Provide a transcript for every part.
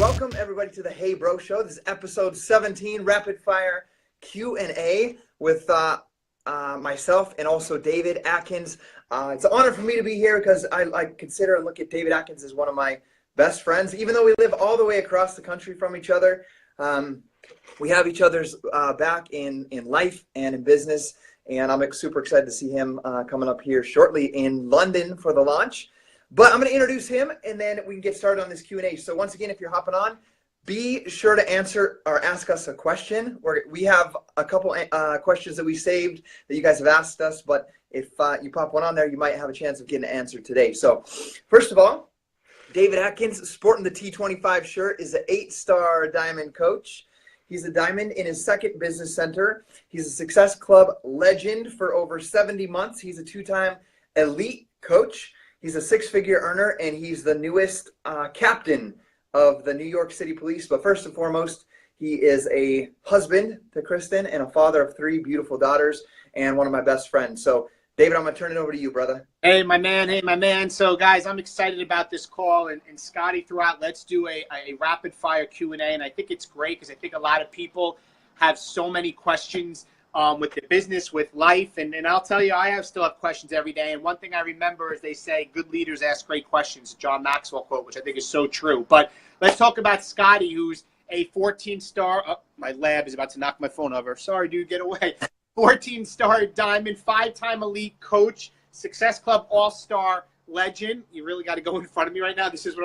welcome everybody to the Hey Bro Show. This is episode 17, rapid fire Q&A with myself and also David Atkins. It's an honor for me to be here because I consider and look at David Atkins as one of my best friends. Even though we live all the way across the country from each other, we have each other's back in life and in business. And I'm super excited to see him coming up here shortly in London for the launch. But I'm going to introduce him, and then we can get started on this Q&A. So once again, if you're hopping on, be sure to answer or ask us a question. We have a couple questions that we saved that you guys have asked us. But if you pop one on there, you might have a chance of getting an answer today. So first of all, David Atkins, sporting the T25 shirt, is an 8-star diamond coach. He's a diamond in his second business center. He's a Success Club legend for over 70 months. He's a 2-time elite coach. He's a 6-figure earner, and he's the newest captain of the New York City Police. But first and foremost, he is a husband to Kristen and a father of 3 beautiful daughters and one of my best friends. So, David, I'm going to turn it over to you, brother. Hey, my man. So, guys, I'm excited about this call. And Scottie throughout, let's do a rapid-fire Q&A. And I think it's great because I think a lot of people have so many questions with the business, with life. And I'll tell you, still have questions every day. And one thing I remember is they say, good leaders ask great questions. John Maxwell quote, which I think is so true. But let's talk about Scottie, who's a 14-star. Oh, my lab is about to knock my phone over. Sorry, dude, get away. 14-star diamond, 5-time elite coach, Success Club all-star legend. You really got to go in front of me right now. This is what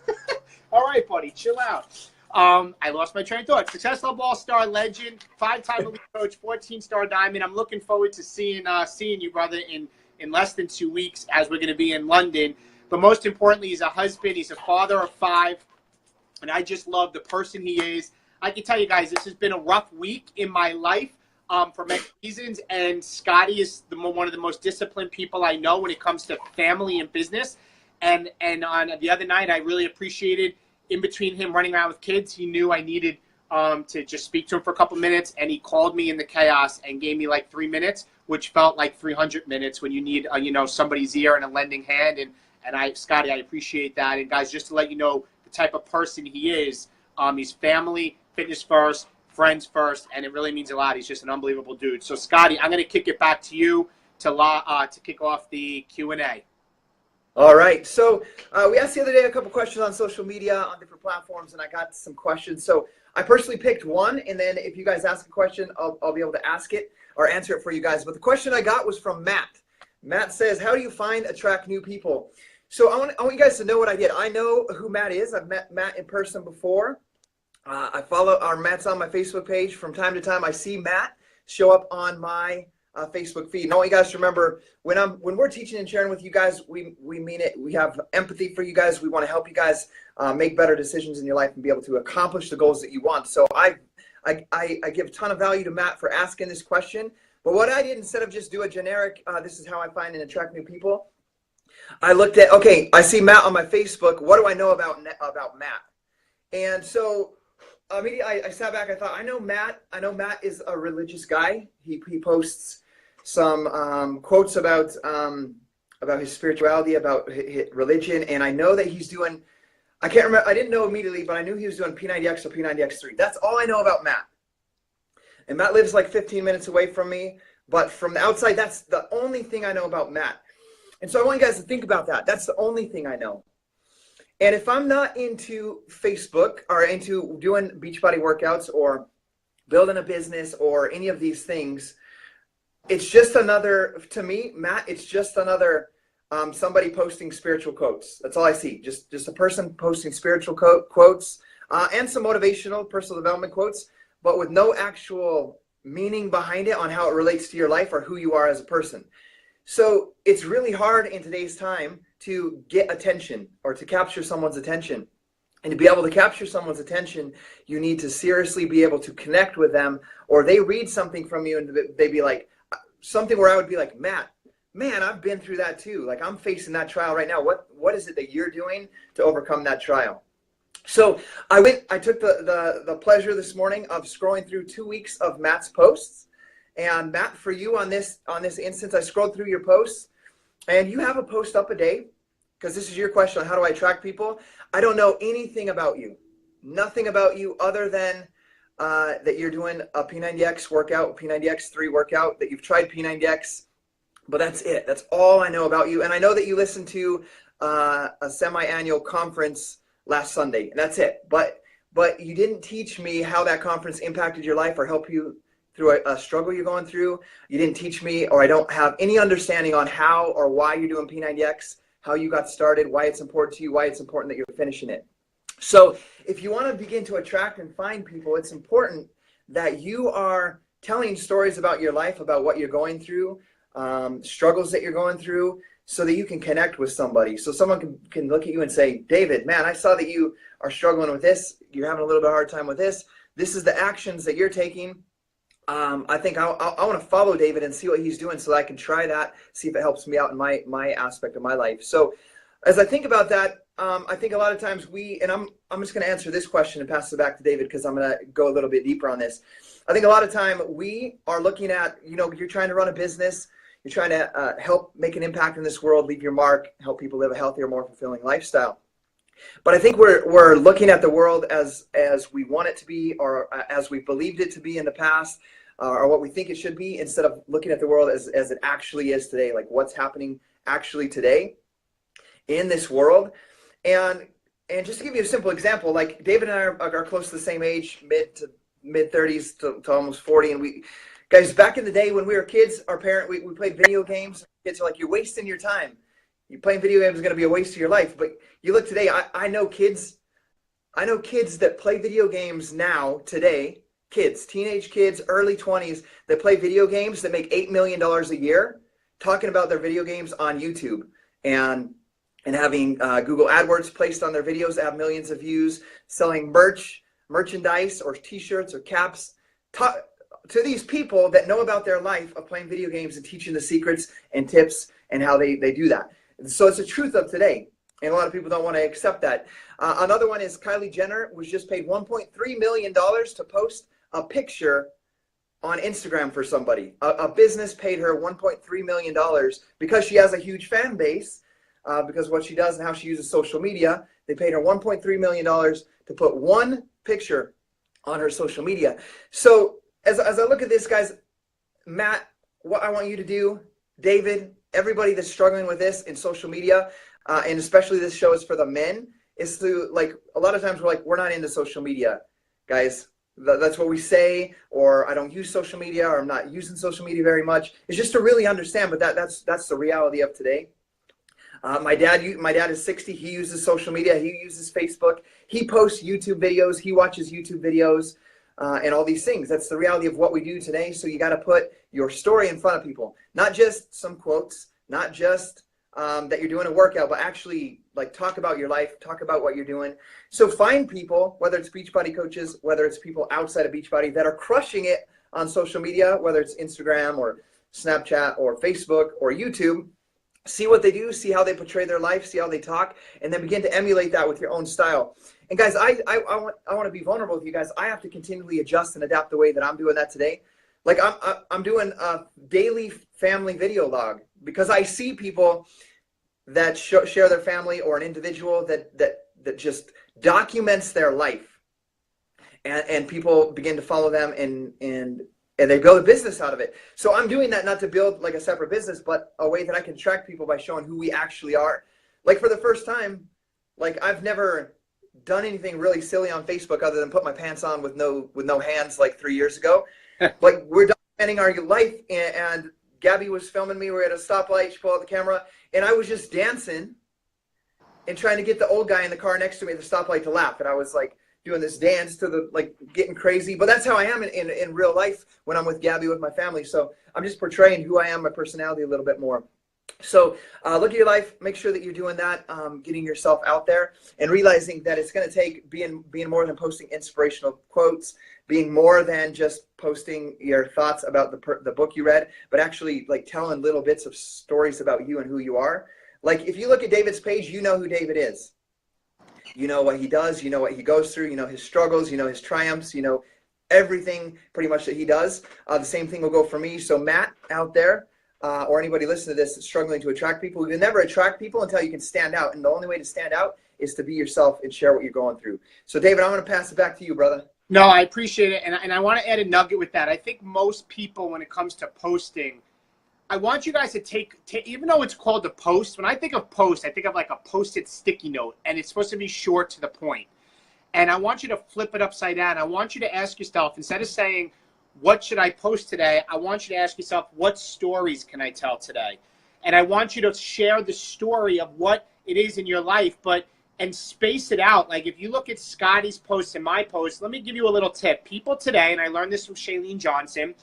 I'm all right, buddy, chill out. I lost my train of thought. Success Club all-star legend, 5-time elite coach, 14-star diamond. I'm looking forward to seeing you, brother, in less than 2 weeks as we're going to be in London. But most importantly, he's a husband. He's a father of 5. And I just love the person he is. I can tell you guys, this has been a rough week in my life. For many reasons, and Scottie is one of the most disciplined people I know when it comes to family and business. And on the other night, I really appreciated in between him running around with kids, he knew I needed to just speak to him for a couple minutes, and he called me in the chaos and gave me like 3 minutes, which felt like 300 minutes when you need somebody's ear and a lending hand. And Scottie, I appreciate that. And guys, just to let you know the type of person he is, he's family, fitness first, friends first, and it really means a lot. He's just an unbelievable dude. So, Scottie, I'm going to kick it back to you to kick off the Q&A. All right. So we asked the other day a couple questions on social media on different platforms, and I got some questions. So I personally picked one, and then if you guys ask a question, I'll be able to ask it or answer it for you guys. But the question I got was from Matt. Matt says, how do you attract new people? So I want you guys to know what I did. I know who Matt is. I've met Matt in person before. I follow Matt's on my Facebook page. From time to time, I see Matt show up on my Facebook feed. And I want you guys to remember, when we're teaching and sharing with you guys, we mean it. We have empathy for you guys. We want to help you guys make better decisions in your life and be able to accomplish the goals that you want. So I give a ton of value to Matt for asking this question. But what I did, instead of just do a generic, this is how I find and attract new people, I looked at, okay, I see Matt on my Facebook. What do I know about Matt? And so immediately I sat back. I thought, I know Matt is a religious guy. He posts some quotes about his spirituality, about his religion, and I know that he's doing. I can't remember. I didn't know immediately, but I knew he was doing P90X or P90X3. That's all I know about Matt. And Matt lives like 15 minutes away from me, but from the outside, that's the only thing I know about Matt. And so I want you guys to think about that. That's the only thing I know. And if I'm not into Facebook or into doing Beachbody workouts or building a business or any of these things, it's just another, to me, Matt, it's just another somebody posting spiritual quotes. That's all I see. Just a person posting spiritual quotes and some motivational personal development quotes, but with no actual meaning behind it on how it relates to your life or who you are as a person. So it's really hard in today's time to get attention or to capture someone's attention. And to be able to capture someone's attention, you need to seriously be able to connect with them, or they read something from you and they'd be like, something where I would be like, Matt, man, I've been through that too. Like, I'm facing that trial right now. What is it that you're doing to overcome that trial? So I took the pleasure this morning of scrolling through 2 weeks of Matt's posts. And Matt, for you on this instance, I scrolled through your posts, and you have a post up a day, because this is your question on how do I attract people. I don't know anything about you. nothing about you other than that you're doing a P90X workout, P90X3 workout, that you've tried P90X, but that's it. That's all I know about you. And I know that you listened to a semi-annual conference last Sunday, and that's it. But you didn't teach me how that conference impacted your life or help you through a struggle you're going through. You didn't teach me, or I don't have any understanding on how or why you're doing P90X, how you got started, why it's important to you, why it's important that you're finishing it. So if you want to begin to attract and find people, it's important that you are telling stories about your life, about what you're going through, struggles that you're going through, so that you can connect with somebody. So someone can look at you and say, David, man, I saw that you are struggling with this. You're having a little bit of a hard time with this. This is the actions that you're taking. I think I want to follow David and see what he's doing so that I can try that, see if it helps me out in my aspect of my life. So as I think about that, I think a lot of times and I'm just going to answer this question and pass it back to David because I'm going to go a little bit deeper on this. I think a lot of time we are looking at, you're trying to run a business, you're trying to help make an impact in this world, leave your mark, help people live a healthier, more fulfilling lifestyle. But I think we're looking at the world as we want it to be, or as we believed it to be in the past, or what we think it should be, instead of looking at the world as it actually is today, like what's happening actually today in this world. And just to give you a simple example, like David and I are close to the same age, mid 30s to almost 40. And guys, back in the day when we were kids, we played video games. Kids are like, you're wasting your time. You playing video games is going to be a waste of your life. But you look today, I know kids that play video games now today, teenage kids, early 20s, that play video games that make $8 million a year, talking about their video games on YouTube and having Google AdWords placed on their videos that have millions of views, selling merchandise or t-shirts or caps to these people that know about their life of playing video games and teaching the secrets and tips and how they do that. So it's the truth of today, and a lot of people don't want to accept that. Another one is Kylie Jenner was just paid $1.3 million to post a picture on Instagram for somebody. A business paid her $1.3 million because she has a huge fan base, because of what she does and how she uses social media. They paid her $1.3 million to put one picture on her social media. So as I look at this, guys, Matt, what I want you to do, David, everybody that's struggling with this in social media, and especially this show is for the men, is to, like, a lot of times we're not into social media, guys. That's what we say, or I don't use social media, or I'm not using social media very much. It's just to really understand, but that's the reality of today. My dad is 60. He uses social media. He uses Facebook. He posts YouTube videos. He watches YouTube videos, and all these things. That's the reality of what we do today. So you got to put your story in front of people, not just some quotes, not just that you're doing a workout, but actually like talk about your life, talk about what you're doing. So find people, whether it's Beachbody coaches, whether it's people outside of Beachbody that are crushing it on social media, whether it's Instagram or Snapchat or Facebook or YouTube. See what they do, see how they portray their life, see how they talk, and then begin to emulate that with your own style. And guys, I want to be vulnerable with you guys. I have to continually adjust and adapt the way that I'm doing that today. Like I'm doing a daily family video log because I see people that share their family, or an individual that just documents their life, and people begin to follow them and they build a business out of it. So I'm doing that not to build like a separate business, but a way that I can attract people by showing who we actually are. Like for the first time, like I've never done anything really silly on Facebook other than put my pants on with no hands like 3 years ago. Like we're documenting our life, and Gabby was filming me. We were at a stoplight. She pulled out the camera, and I was just dancing and trying to get the old guy in the car next to me at the stoplight to laugh. And I was like doing this dance to the, like, getting crazy. But that's how I am in real life when I'm with Gabby, with my family. So I'm just portraying who I am, my personality a little bit more. So look at your life, make sure that you're doing that, getting yourself out there, and realizing that it's going to take being more than posting inspirational quotes, being more than just posting your thoughts about the book you read, but actually like telling little bits of stories about you and who you are. Like if you look at David's page, you know who David is. You know what he does, you know what he goes through, you know his struggles, you know his triumphs, you know everything pretty much that he does. The same thing will go for me. So Matt out there, or anybody listening to this that's struggling to attract people, you can never attract people until you can stand out. And the only way to stand out is to be yourself and share what you're going through. So, David, I'm going to pass it back to you, brother. No, I appreciate it. And I want to add a nugget with that. I think most people, when it comes to posting, I want you guys to take, even though it's called a post, when I think of post, I think of like a post-it sticky note, and it's supposed to be short to the point. And I want you to flip it upside down. I want you to ask yourself, instead of saying, what should I post today? I want you to ask yourself, what stories can I tell today? And I want you to share the story of what it is in your life, and space it out. Like if you look at Scottie's posts and my posts, let me give you a little tip. People today, and I learned this from Shailene Johnson,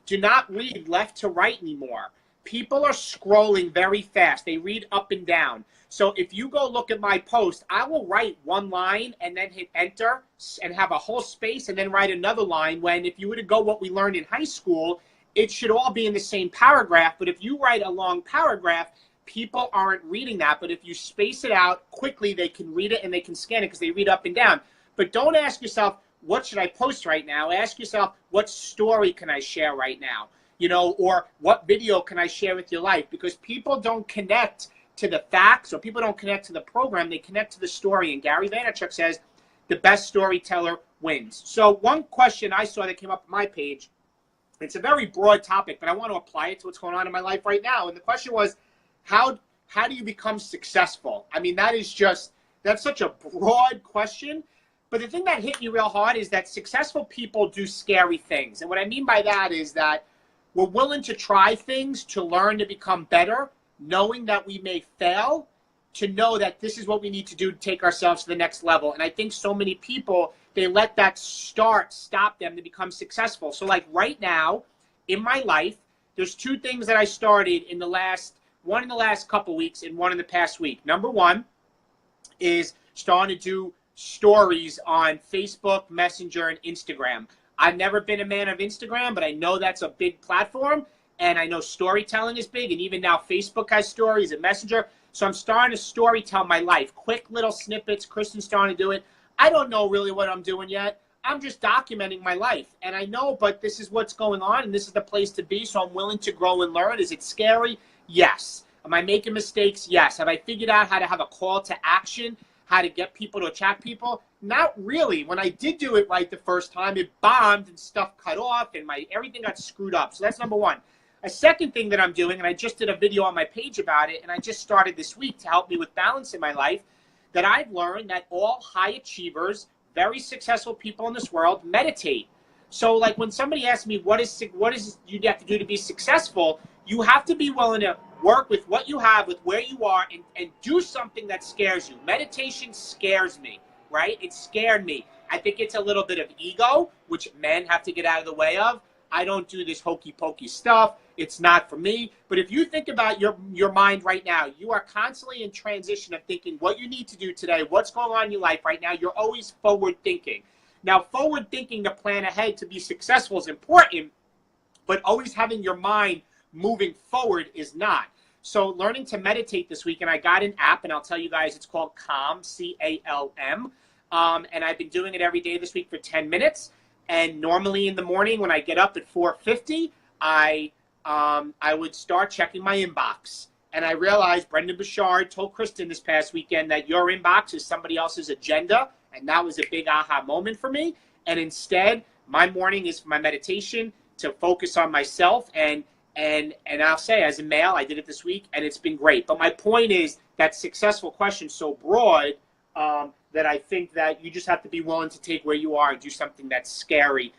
do not read left to right anymore. People are scrolling very fast. They read up and down. So if you go look at my post, I will write one line and then hit enter and have a whole space and then write another line, when if you were to go what we learned in high school, it should all be in the same paragraph. But if you write a long paragraph, people aren't reading that. But if you space it out quickly, they can read it and they can scan it because they read up and down. But don't ask yourself, what should I post right now? Ask yourself, what story can I share right now? Or what video can I share with your life? Because people don't connect to the facts, or people don't connect to the program, they connect to the story. And Gary Vaynerchuk says, the best storyteller wins. So one question I saw that came up on my page, it's a very broad topic, but I want to apply it to what's going on in my life right now. And the question was, how do you become successful? I mean, that's such a broad question. But the thing that hit me real hard is that successful people do scary things. And what I mean by that is that we're willing to try things to learn to become better, knowing that we may fail, to know that this is what we need to do to take ourselves to the next level. And I think so many people, they let that stop them to become successful. So like right now in my life, there's two things that I started one in the last couple weeks and one in the past week. Number one is starting to do stories on Facebook, Messenger, and Instagram. I've never been a man of Instagram, but I know that's a big platform. And I know storytelling is big. And even now Facebook has stories and Messenger. So I'm starting to storytell my life. Quick little snippets. Kristen's starting to do it. I don't know really what I'm doing yet. I'm just documenting my life. And I know, but this is what's going on. And this is the place to be. So I'm willing to grow and learn. Is it scary? Yes. Am I making mistakes? Yes. Have I figured out how to have a call to action? How to get people to attract people? Not really. When I did do it right the first time, it bombed and stuff cut off and everything got screwed up. So that's number one. A second thing that I'm doing, and I just did a video on my page about it, and I just started this week to help me with balance in my life, that I've learned that all high achievers, very successful people in this world, meditate. So like when somebody asks me, what is you have to do to be successful, you have to be willing to work with what you have, with where you are, and do something that scares you. Meditation scares me, right? It scared me. I think it's a little bit of ego, which men have to get out of the way of. I don't do this hokey pokey stuff. It's not for me. But if you think about your mind right now, you are constantly in transition of thinking what you need to do today, what's going on in your life right now. You're always forward thinking. Now, forward thinking to plan ahead to be successful is important, but always having your mind moving forward is not. So learning to meditate this week, and I got an app, and I'll tell you guys, it's called Calm, C-A-L-M. And I've been doing it every day this week for 10 minutes. And normally in the morning when I get up at 4:50, I would start checking my inbox. And I realized Brendan Bouchard told Kristen this past weekend that your inbox is somebody else's agenda. And that was a big aha moment for me. And instead, my morning is for my meditation, to focus on myself. And I'll say, as a male, I did it this week, and it's been great. But my point is that successful question is so broad that I think that you just have to be willing to take where you are and do something that's scary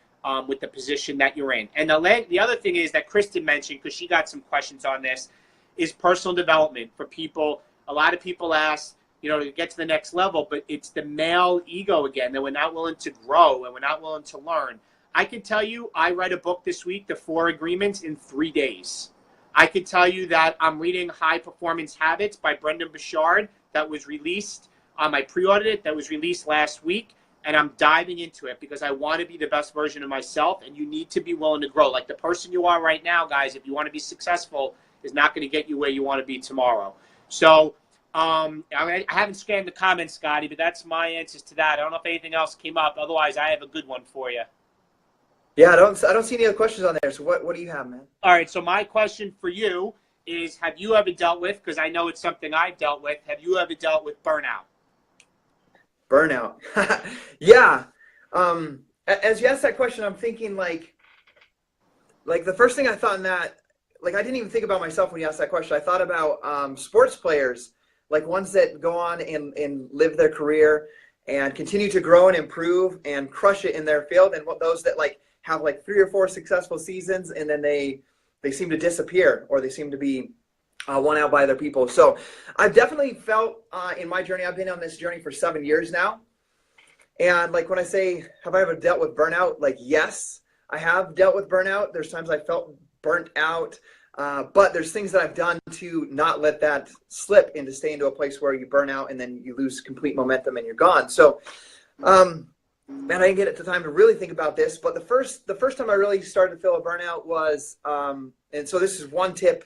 with the position that you're in. And the other thing is that Kristen mentioned, because she got some questions on this, is personal development for people. A lot of people ask, to get to the next level, but it's the male ego again, that we're not willing to grow and we're not willing to learn. I can tell you, I read a book this week, The 4 Agreements, in 3 days. I can tell you that I'm reading High Performance Habits by Brendan Bouchard that was released. I pre-ordered it, that was released last week, and I'm diving into it because I want to be the best version of myself, and you need to be willing to grow. Like the person you are right now, guys, if you want to be successful, is not going to get you where you want to be tomorrow. So I haven't scanned the comments, Scottie, but that's my answers to that. I don't know if anything else came up. Otherwise, I have a good one for you. Yeah, I don't see any other questions on there. So what do you have, man? All right. So my question for you is: have you ever dealt with? Because I know it's something I've dealt with. Have you ever dealt with burnout? Burnout. Yeah. As you asked that question, I'm thinking like the first thing I thought in that, like I didn't even think about myself when you asked that question. I thought about sports players, like ones that go on and live their career and continue to grow and improve and crush it in their field, and what those that like have like 3 or 4 successful seasons and then they seem to disappear, or they seem to be won out by other people. So I've definitely felt in my journey, I've been on this journey for 7 years now. And like when I say, have I ever dealt with burnout? Like, yes, I have dealt with burnout. There's times I felt burnt out, but there's things that I've done to not let that slip and to stay into a place where you burn out and then you lose complete momentum and you're gone. So, man, I didn't get the time to really think about this, but the first time I really started to feel a burnout was, and so this is one tip,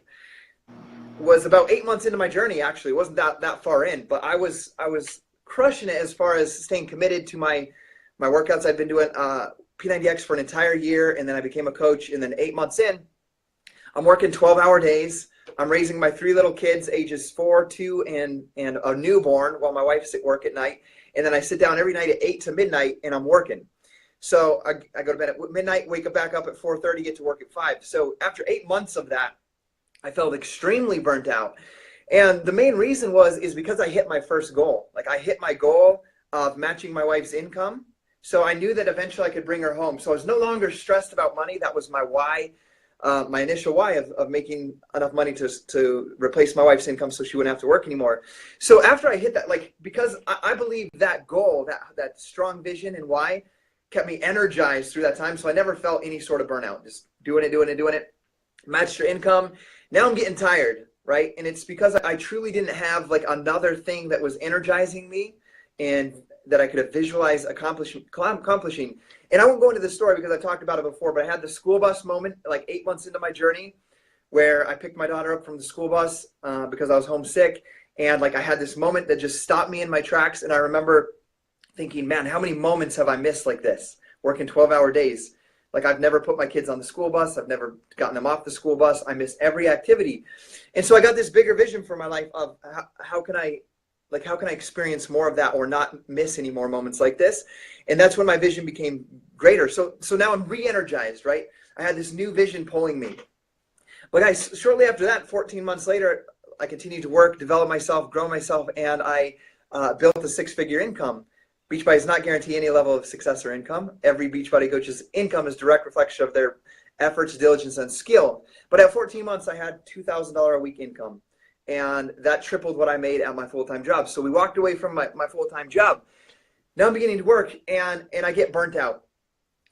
was about 8 months into my journey. Actually, it wasn't that far in, but I was crushing it as far as staying committed to my workouts. I've been doing P90X for an entire year, and then I became a coach. And then 8 months in, I'm working 12-hour days. I'm raising my 3 little kids, ages 4, 2, and a newborn, while my wife's at work at night. And then I sit down every night at 8 to midnight, and I'm working. So I go to bed at midnight, wake up back up at 4:30, get to work at 5. So after 8 months of that, I felt extremely burnt out. And the main reason is because I hit my first goal. Like I hit my goal of matching my wife's income. So I knew that eventually I could bring her home. So I was no longer stressed about money. That was my why, my initial why of making enough money to replace my wife's income so she wouldn't have to work anymore. So after I hit that, like, because I believe that goal, that strong vision and why kept me energized through that time. So I never felt any sort of burnout, just doing it. Matched your income. Now I'm getting tired, right? And it's because I truly didn't have like another thing that was energizing me and that I could have visualized accomplishing. And I won't go into this story because I talked about it before, but I had the school bus moment like 8 months into my journey where I picked my daughter up from the school bus because I was homesick. And like I had this moment that just stopped me in my tracks. And I remember thinking, man, how many moments have I missed like this, working 12-hour days? Like I've never put my kids on the school bus. I've never gotten them off the school bus. I miss every activity. And so I got this bigger vision for my life of how can I experience more of that or not miss any more moments like this? And that's when my vision became greater. So now I'm re-energized, right? I had this new vision pulling me. But guys, shortly after that, 14 months later, I continued to work, develop myself, grow myself, and I built a 6-figure income. Beachbody does not guarantee any level of success or income. Every Beachbody coach's income is a direct reflection of their efforts, diligence, and skill. But at 14 months, I had $2,000 a week income. And that tripled what I made at my full-time job. So we walked away from my full-time job. Now I'm beginning to work, and I get burnt out.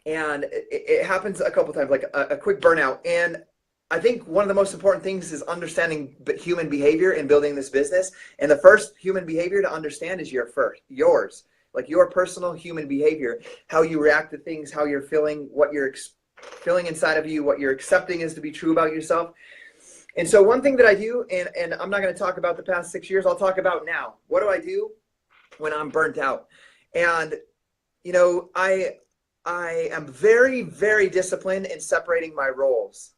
And it happens a couple times, like a quick burnout. And I think one of the most important things is understanding human behavior in building this business. And the first human behavior to understand is yours. Like your personal human behavior, how you react to things, how you're feeling, what you're feeling inside of you, what you're accepting is to be true about yourself. And so one thing that I do, and I'm not going to talk about the past 6 years, I'll talk about now. What do I do when I'm burnt out? And, you know, I am very, very disciplined in separating my roles.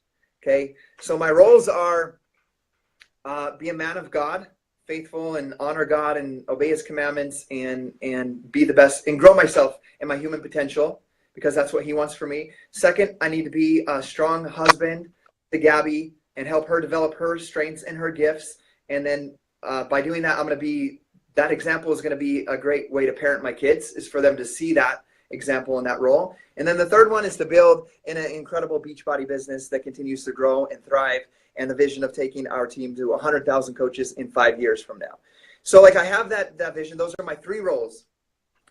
Okay. So my roles are be a man of God, faithful and honor God and obey his commandments and be the best and grow myself and my human potential because that's what he wants for me. Second, I need to be a strong husband to Gabby and help her develop her strengths and her gifts. And then by doing that, that example is going to be a great way to parent my kids, is for them to see that example in that role. And then the third one is to build an incredible Beachbody business that continues to grow and thrive, and the vision of taking our team to 100,000 coaches in 5 years from now. So like I have that vision. Those are my 3 roles.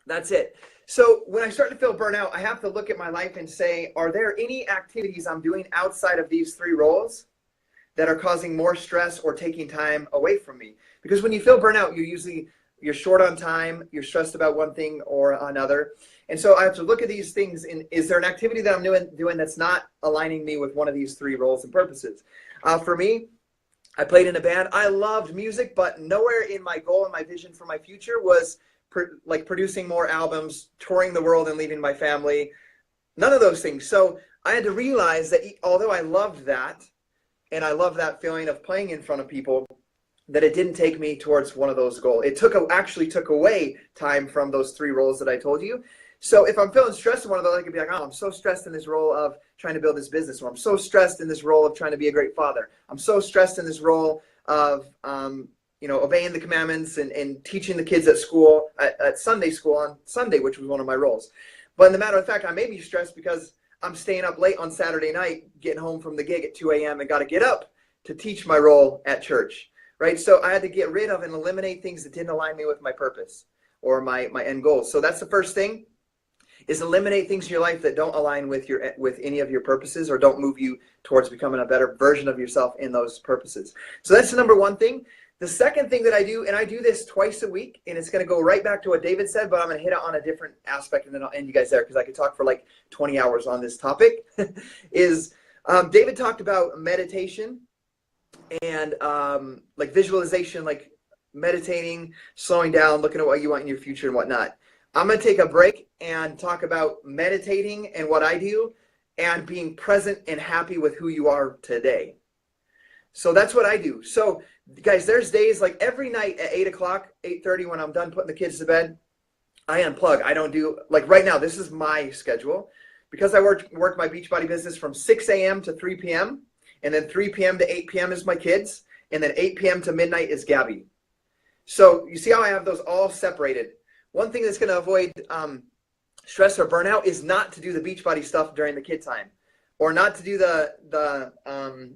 That's it. So when I start to feel burnout, I have to look at my life and say, are there any activities I'm doing outside of these 3 roles that are causing more stress or taking time away from me? Because when you feel burnout, you're short on time, you're stressed about one thing or another. And so I have to look at these things, and is there an activity that I'm doing that's not aligning me with one of these 3 roles and purposes? For me, I played in a band. I loved music, but nowhere in my goal and my vision for my future was producing more albums, touring the world and leaving my family, None of those things. So I had to realize that although I loved that, and I love that feeling of playing in front of people, that it didn't take me towards one of those goals. It actually took away time from those 3 roles that I told you. So if I'm feeling stressed in one of those, I could be like, oh, I'm so stressed in this role of trying to build this business, or I'm so stressed in this role of trying to be a great father. I'm so stressed in this role of, obeying the commandments and teaching the kids at school, at Sunday school on Sunday, which was one of my roles. But in the matter of fact, I may be stressed because I'm staying up late on Saturday night, getting home from the gig at 2 a.m. and got to get up to teach my role at church, right? So I had to get rid of and eliminate things that didn't align me with my purpose or my end goals. So that's the first thing, is eliminate things in your life that don't align with any of your purposes or don't move you towards becoming a better version of yourself in those purposes. So that's the number one thing. The second thing that I do, and I do this twice a week, and it's going to go right back to what David said, but I'm going to hit it on a different aspect, and then I'll end you guys there because I could talk for like 20 hours on this topic, is David talked about meditation and like visualization, like meditating, slowing down, looking at what you want in your future and whatnot. I'm going to take a break and talk about meditating and what I do and being present and happy with who you are today. So that's what I do. So guys, there's days like every night at 8 o'clock, 8:30, when I'm done putting the kids to bed, I unplug. I don't do, like right now, this is my schedule. Because I work my Beachbody business from 6 a.m. to 3 p.m. and then 3 p.m. to 8 p.m. is my kids. And then 8 p.m. to midnight is Gabby. So you see how I have those all separated. One thing that's going to avoid stress or burnout is not to do the Beachbody stuff during the kid time, or not to do the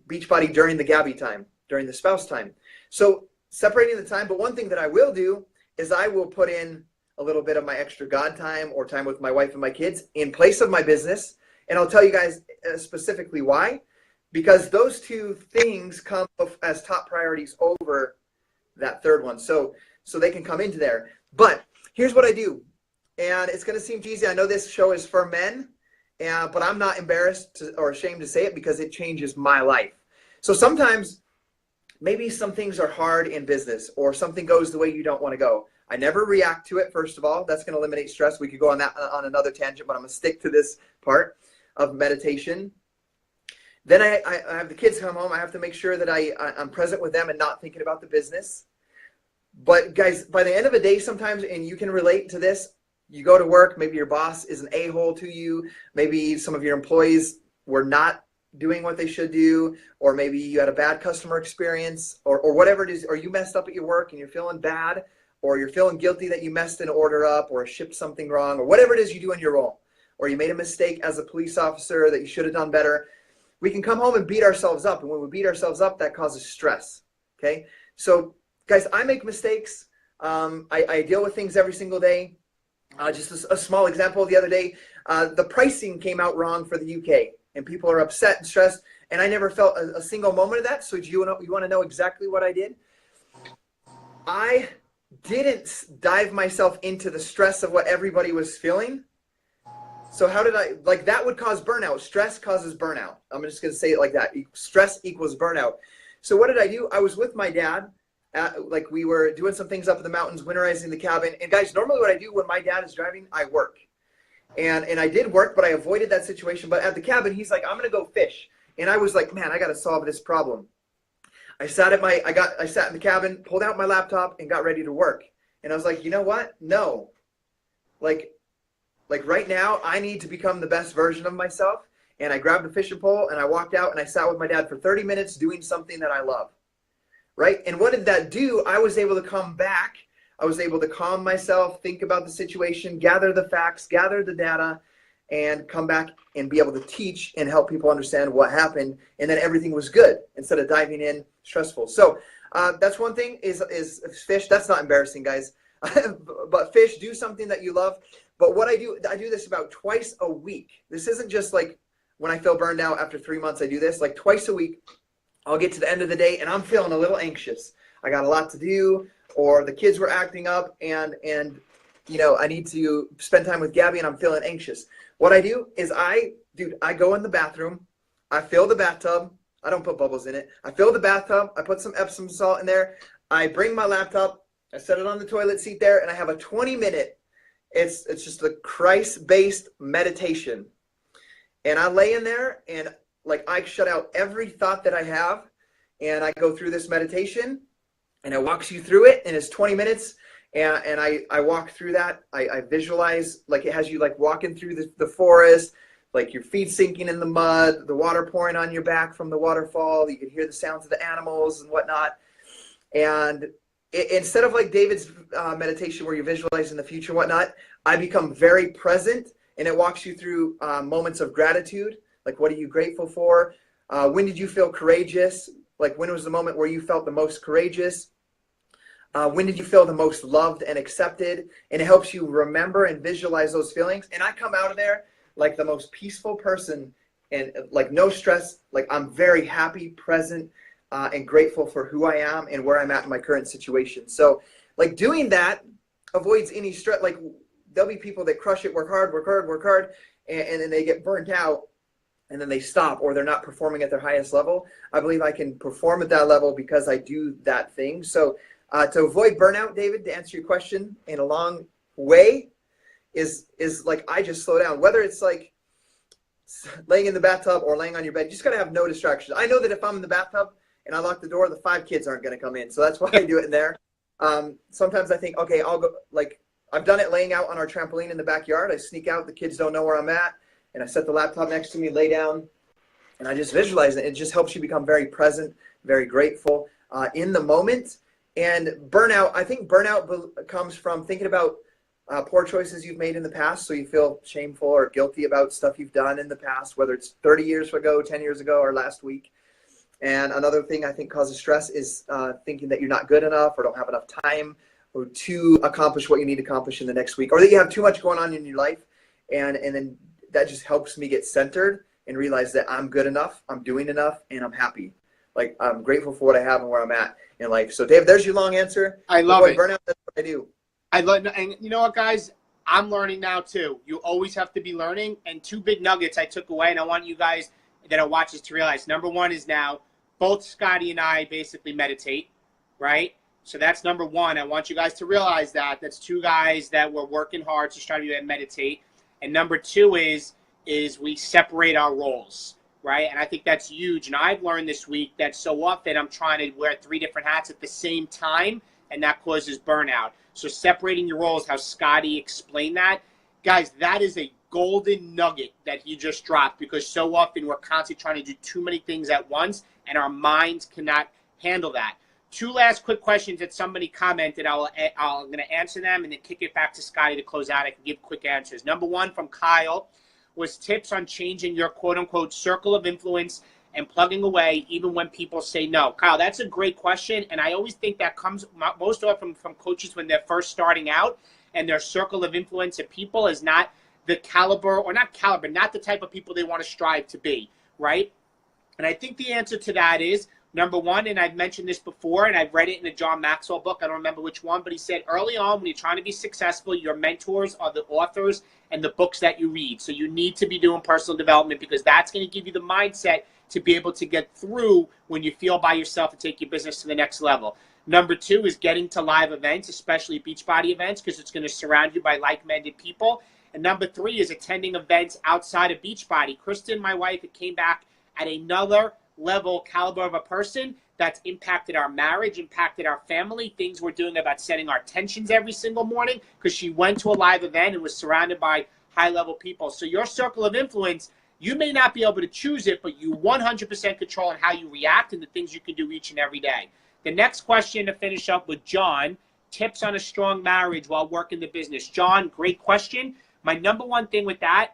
Beachbody during the Gabby time, during the spouse time. So separating the time. But one thing that I will do is I will put in a little bit of my extra God time or time with my wife and my kids in place of my business. And I'll tell you guys specifically why. Because those 2 things come as top priorities over that third one. So they can come into there. But here's what I do. And it's going to seem cheesy. I know this show is for men, but I'm not embarrassed or ashamed to say it because it changes my life. So sometimes maybe some things are hard in business or something goes the way you don't want to go. I never react to it, first of all. That's going to eliminate stress. We could go on that on another tangent, but I'm going to stick to this part of meditation. Then I have the kids come home. I have to make sure that I'm present with them and not thinking about the business. But guys, by the end of the day sometimes, and you can relate to this, you go to work, maybe your boss is an a-hole to you. Maybe some of your employees were not doing what they should do, or maybe you had a bad customer experience, or whatever it is, or you messed up at your work and you're feeling bad, or you're feeling guilty that you messed an order up or shipped something wrong, or whatever it is you do in your role, or you made a mistake as a police officer that you should have done better. We can come home and beat ourselves up. And when we beat ourselves up, that causes stress. Okay? So guys, I make mistakes. I deal with things every single day. Just a small example, the other day, the pricing came out wrong for the UK, and people are upset and stressed, and I never felt a single moment of that. So you want to know exactly what I did? I didn't dive myself into the stress of what everybody was feeling. So how did that would cause burnout. Stress causes burnout. I'm just going to say it like that. Stress equals burnout. So what did I do? I was with my dad. We were doing some things up in the mountains, winterizing the cabin. And guys, normally what I do when my dad is driving, I work. And I did work, but I avoided that situation. But at the cabin, he's like, I'm going to go fish. And I was like, man, I got to solve this problem. I sat in the cabin, pulled out my laptop, and got ready to work. And I was like, you know what? No. Like right now, I need to become the best version of myself. And I grabbed a fishing pole, and I walked out, and I sat with my dad for 30 minutes doing something that I love. Right? And what did that do? I was able to come back. I was able to calm myself, think about the situation, gather the facts, gather the data, and come back and be able to teach and help people understand what happened. And then everything was good instead of diving in stressful. So that's one thing is fish. That's not embarrassing, guys. But fish, do something that you love. But what I do this about twice a week. This isn't just like when I feel burned out after 3 months, I do this. Like twice a week, I'll get to the end of the day and I'm feeling a little anxious. I got a lot to do, or the kids were acting up, and I need to spend time with Gabby and I'm feeling anxious. What I do is I go in the bathroom, I fill the bathtub. I don't put bubbles in it. I fill the bathtub, I put some Epsom salt in there. I bring my laptop, I set it on the toilet seat there, and I have a 20-minute, it's just a Christ-based meditation. And I lay in there and like I shut out every thought that I have, and I go through this meditation, and it walks you through it, and it's 20 minutes. And I walk through that. I visualize, like it has you like walking through the forest, like your feet sinking in the mud, the water pouring on your back from the waterfall. You can hear the sounds of the animals and whatnot. And instead of like David's meditation where you visualize in the future and whatnot, I become very present, and it walks you through moments of gratitude. Like, what are you grateful for? When did you feel courageous? Like, when was the moment where you felt the most courageous? When did you feel the most loved and accepted? And it helps you remember and visualize those feelings. And I come out of there like the most peaceful person, and like no stress. Like, I'm very happy, present, and grateful for who I am and where I'm at in my current situation. So like doing that avoids any stress. Like, there'll be people that crush it, work hard, and then they get burnt out, and then they stop, or they're not performing at their highest level. I believe I can perform at that level because I do that thing. So to avoid burnout, David, to answer your question in a long way, is like I just slow down. Whether it's like laying in the bathtub or laying on your bed, you just got to have no distractions. I know that if I'm in the bathtub and I lock the door, the 5 kids aren't going to come in. So that's why I do it in there. Sometimes I think, okay, I'll go, like I've done it laying out on our trampoline in the backyard. I sneak out, the kids don't know where I'm at, and I set the laptop next to me, lay down, and I just visualize it. It just helps you become very present, very grateful in the moment. And burnout, I think burnout comes from thinking about poor choices you've made in the past, so you feel shameful or guilty about stuff you've done in the past, whether it's 30 years ago, 10 years ago, or last week. And another thing I think causes stress is thinking that you're not good enough or don't have enough time or to accomplish what you need to accomplish in the next week, or that you have too much going on in your life. And then that just helps me get centered and realize that I'm good enough, I'm doing enough, and I'm happy. Like, I'm grateful for what I have and where I'm at in life. So, Dave, there's your long answer. I love it. Burnout, that's what I do. I love, and you know what, guys? I'm learning now too. You always have to be learning. And 2 big nuggets I took away, and I want you guys that are watching to realize. Number one is now both Scottie and I basically meditate, right? So that's number one. I want you guys to realize that. That's 2 guys that were working hard to try to meditate. And number 2 is we separate our roles, right? And I think that's huge. And I've learned this week that so often I'm trying to wear 3 different hats at the same time, and that causes burnout. So separating your roles, how Scottie explained that. Guys, that is a golden nugget that he just dropped, because so often we're constantly trying to do too many things at once, and our minds cannot handle that. 2 last quick questions that somebody commented. I'm going to answer them and then kick it back to Scottie to close out. I can give quick answers. Number 1 from Kyle was tips on changing your quote-unquote circle of influence and plugging away even when people say no. Kyle, that's a great question, and I always think that comes most often from coaches when they're first starting out, and their circle of influence of people is not the caliber, or not caliber, not the type of people they want to strive to be, right? And I think the answer to that is, number 1, and I've mentioned this before, and I've read it in a John Maxwell book, I don't remember which one, but he said early on when you're trying to be successful, your mentors are the authors and the books that you read. So you need to be doing personal development, because that's going to give you the mindset to be able to get through when you feel by yourself and take your business to the next level. Number 2 is getting to live events, especially Beachbody events, because it's going to surround you by like-minded people. And number 3 is attending events outside of Beachbody. Kristen, my wife, it came back at another level caliber of a person that's impacted our marriage, impacted our family, things we're doing about setting our tensions every single morning, because she went to a live event and was surrounded by high-level people. So your circle of influence, you may not be able to choose it, but you 100% control on how you react and the things you can do each and every day. The next question to finish up with John, tips on a strong marriage while working the business. John, great question. My number 1 thing with that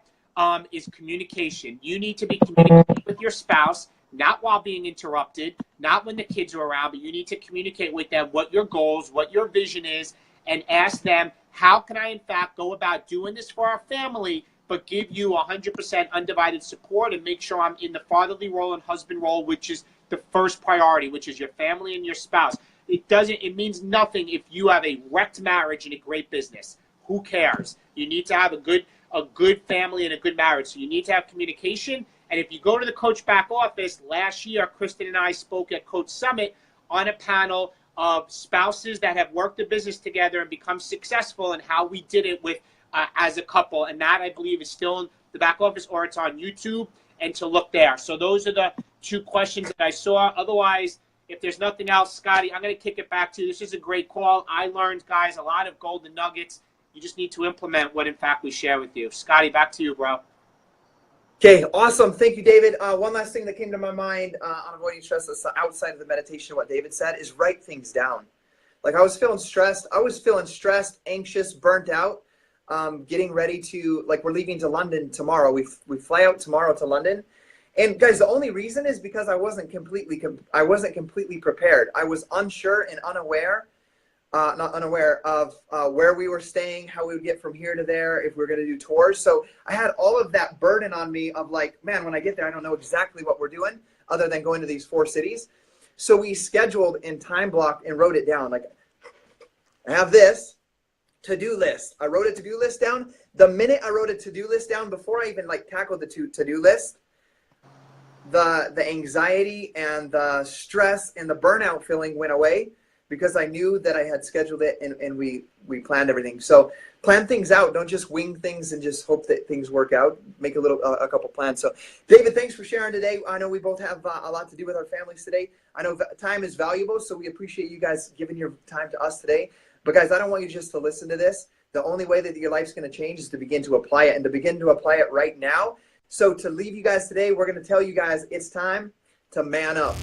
is communication. You need to be communicating with your spouse, not while being interrupted, not when the kids are around, but you need to communicate with them what your goals, what your vision is, and ask them, how can I in fact go about doing this for our family, but give you 100% undivided support, and make sure I'm in the fatherly role and husband role, which is the first priority, which is your family and your spouse. It means nothing if you have a wrecked marriage and a great business. Who cares? You need to have a good family and a good marriage. So you need to have communication. And if you go to the Coach Back office, last year, Kristen and I spoke at Coach Summit on a panel of spouses that have worked the business together and become successful, and how we did it with as a couple. And that, I believe, is still the back office, or it's on YouTube, and to look there. So those are the 2 questions that I saw. Otherwise, if there's nothing else, Scottie, I'm going to kick it back to you. This is a great call. I learned, guys, a lot of golden nuggets. You just need to implement what, in fact, we share with you. Scottie, back to you, bro. Okay, awesome. Thank you, David. One last thing that came to my mind on avoiding stress outside of the meditation, what David said, is write things down. Like, I was feeling stressed. Anxious, burnt out, getting ready to, like, we're leaving to London tomorrow. We fly out tomorrow to London. And guys, the only reason is because I wasn't completely prepared. I was unsure and not unaware of where we were staying, how we would get from here to there, if we were going to do tours. So I had all of that burden on me of like, man, when I get there, I don't know exactly what we're doing other than going to these 4 cities. So we scheduled and time blocked and wrote it down. Like, I have this to-do list. I wrote a to-do list down. The minute I wrote a to-do list down, before I even like tackled the to-do list, the anxiety and the stress and the burnout feeling went away, because I knew that I had scheduled it and we planned everything. So plan things out. Don't just wing things and just hope that things work out. Make a couple plans. So David, thanks for sharing today. I know we both have a lot to do with our families today. I know time is valuable, so we appreciate you guys giving your time to us today. But guys, I don't want you just to listen to this. The only way that your life's going to change is to begin to apply it, and to begin to apply it right now. So to leave you guys today, we're going to tell you guys it's time to man up.